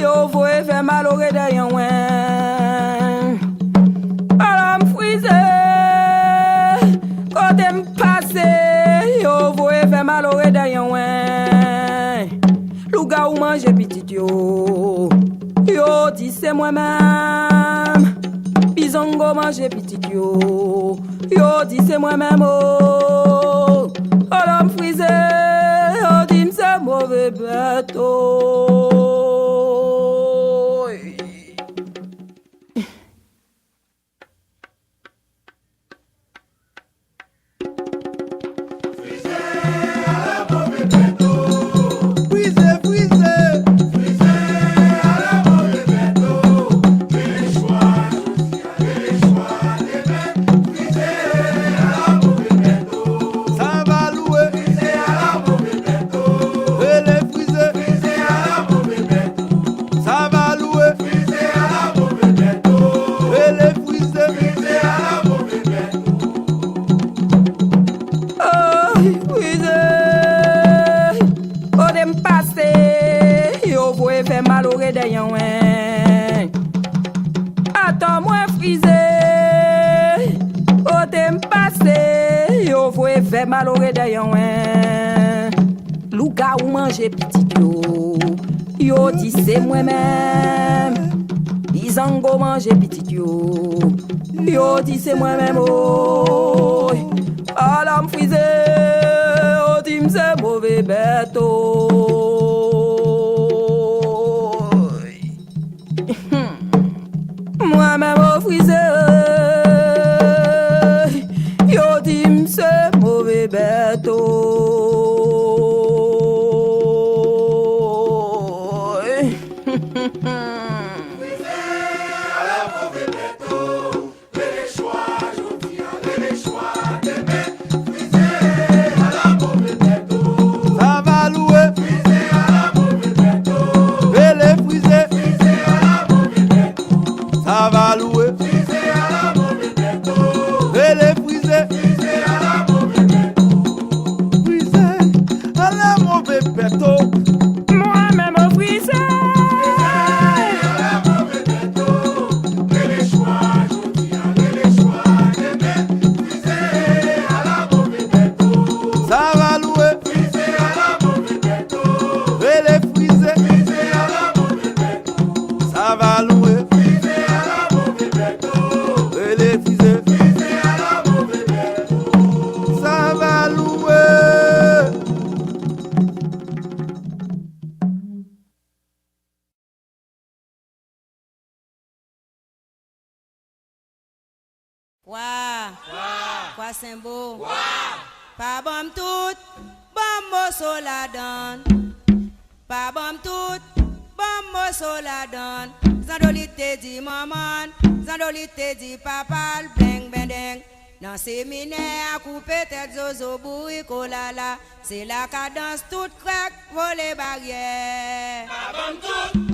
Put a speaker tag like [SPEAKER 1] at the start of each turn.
[SPEAKER 1] yo voye fait mal au derrière ouais. Alors m'frise, côté m'passe, yo voye fait mal au derrière ouais. Louga ou mange petit yo, yo dit c'est moi-même. Bizongo mange petit yo, yo dit c'est moi-même oh. Alors m'frise, yo dit c'est mauvais bateau. Attends-moi frisé, au temps passé, yo voye fait mal au derrière Louga ou manger petit yo dit c'est moi-même. Bizango manger petit yo dit c'est moi-même oh. Alors m'frisé, oh dit c'est mauvais bête moi-même au frisé, yo dit c'est mauvais bête
[SPEAKER 2] Quoi Simbo? Pas bon tout, bon mosso la donne. Pas bon tout, bon mosso la donne. Zandolite dit maman, zandolite dit papa, bling bendeng. Dans séminaire, à couper tête zozo boui kolala. C'est la cadence toute craque, voler barrière.
[SPEAKER 3] Pas bon tout.